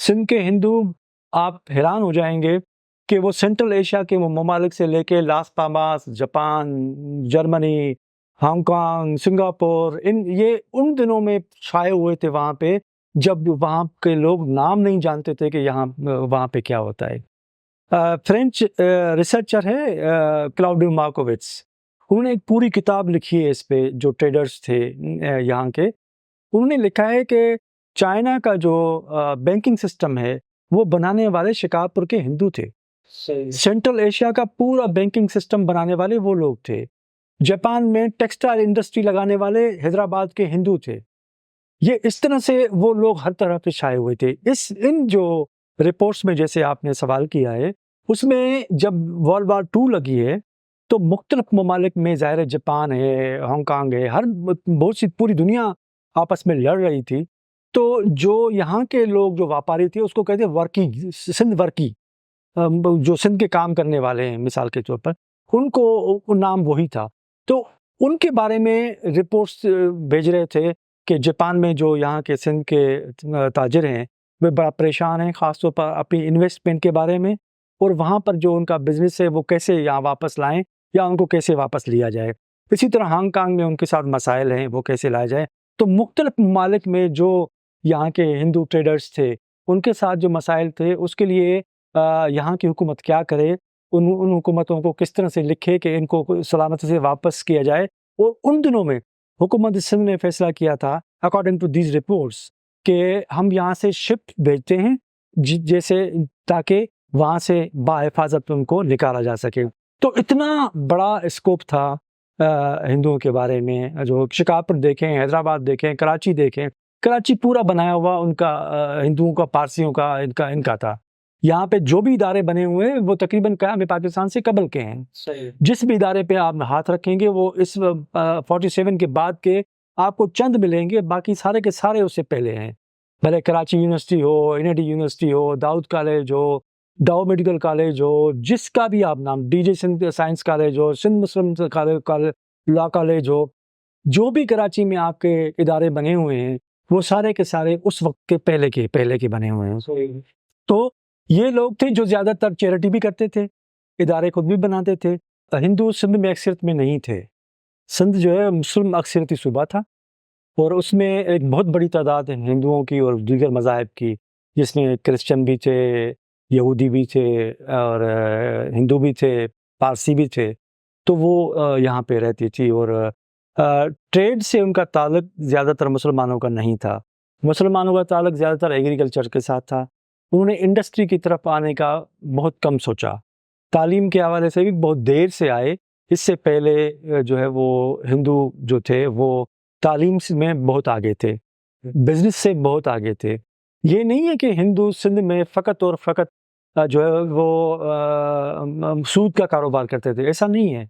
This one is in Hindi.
सिंध के हिंदू, आप हैरान हो जाएंगे कि वो सेंट्रल एशिया के वो ममालिक से लेके लास पामास, जापान, जर्मनी, हांगकांग, सिंगापुर, ये उन दिनों में छाए हुए थे वहाँ पे, जब वहाँ के लोग नाम नहीं जानते थे कि वहाँ पे क्या होता है। फ्रेंच रिसर्चर है क्लाउडियो मार्कोविट्स, उन्होंने एक पूरी किताब लिखी है इस पे, जो ट्रेडर्स थे यहाँ के। उन्होंने लिखा है कि चाइना का जो बैंकिंग सिस्टम है वो बनाने वाले शिकारपुर के हिंदू थे। सेंट्रल एशिया का पूरा बैंकिंग सिस्टम बनाने वाले वो लोग थे। जापान में टेक्सटाइल इंडस्ट्री लगाने वाले हैदराबाद के हिंदू थे। ये इस तरह से वो लोग हर तरह पे छाए हुए थे। इन जो रिपोर्ट्स में जैसे आपने सवाल किया है, उसमें जब वर्ल्ड वार 2 लगी है तो मुख्तलिफ ममालिक में, ज़ाहिर है जापान है, हांगकांग है, हर बहुत सी पूरी दुनिया आपस में लड़ रही थी। तो जो यहाँ के लोग जो व्यापारी थे उसको कहते वर्की, सिंध वर्की, जो सिंध के काम करने वाले हैं मिसाल के तौर पर, उनको नाम वही था। तो उनके बारे में रिपोर्ट्स भेज रहे थे कि जापान में जो यहाँ के सिंध के ताजिर हैं वे बड़ा परेशान हैं, ख़ासतौर पर अपनी इन्वेस्टमेंट के बारे में, और वहाँ पर जो उनका बिजनेस है वो कैसे यहाँ वापस लाएं या उनको कैसे वापस लिया जाए। इसी तरह हांगकांग में उनके साथ मसाइल हैं, वो कैसे लाया जाए। तो मुख्तलिफ ममालिक में जो यहाँ के हिंदू ट्रेडर्स थे उनके साथ जो मसाइल थे, उसके लिए यहाँ की हुकूमत क्या करे, उन हुकूमतों को किस तरह से लिखे कि इनको सलामती से वापस किया जाए। और उन दिनों में हुकूमत सिंध ने फैसला किया था, अकॉर्डिंग टू दीज रिपोर्ट्स, कि हम यहाँ से शिप भेजते हैं जैसे, ताकि वहाँ से बाहिफाजत उनको निकाला जा सके। तो इतना बड़ा स्कोप था हिंदुओं के बारे में। जो शिकारपुर देखें, हैदराबाद देखें, कराची देखें, कराची पूरा बनाया हुआ उनका हिंदुओं का, पारसियों का, इनका था। यहाँ पे जो भी इदारे बने हुए हैं वो तकरीबन क़याम पाकिस्तान से कबल के हैं। सही। जिस भी इदारे पे आप हाथ रखेंगे वो इस 47 के बाद के आपको चंद मिलेंगे, बाकी सारे के सारे उससे पहले हैं। भले कराची यूनिवर्सिटी हो, एनआईटी यूनिवर्सिटी हो, दाऊद कॉलेज हो, दाऊ मेडिकल कॉलेज हो, जिसका भी आप नाम, डीजे सिंध साइंस कॉलेज हो, सिंध मुस्लिम कॉलेज, लॉ कॉलेज हो, जो भी कराची में आपके इदारे बने हुए हैं वो सारे के सारे उस वक्त के पहले के बने हुए हैं। तो ये लोग थे जो ज़्यादातर चैरिटी भी करते थे, इदारे खुद भी बनाते थे। हिंदू सिंध में अक्सरियत में नहीं थे। सिंध जो है मुस्लिम अक्सरियती सूबा था, और उसमें एक बहुत बड़ी तादाद है हिंदुओं की और दीगर मज़ाहिब की, जिसमें क्रिश्चियन भी थे, यहूदी भी थे, और हिंदू भी थे, पारसी भी थे। तो वो यहाँ पे रहती थी, और ट्रेड से उनका ताल्लुक ज़्यादातर मुसलमानों का नहीं था। मुसलमानों का ताल्लुक ज़्यादातर एग्रीकल्चर के साथ था। उन्होंने इंडस्ट्री की तरफ आने का बहुत कम सोचा। तालीम के हवाले से भी बहुत देर से आए। इससे पहले जो है वो हिंदू जो थे वो तालीम में बहुत आगे थे, बिजनेस से बहुत आगे थे। ये नहीं है कि हिंदू सिंध में फ़कत और फ़कत जो है वो सूद का कारोबार करते थे, ऐसा नहीं है।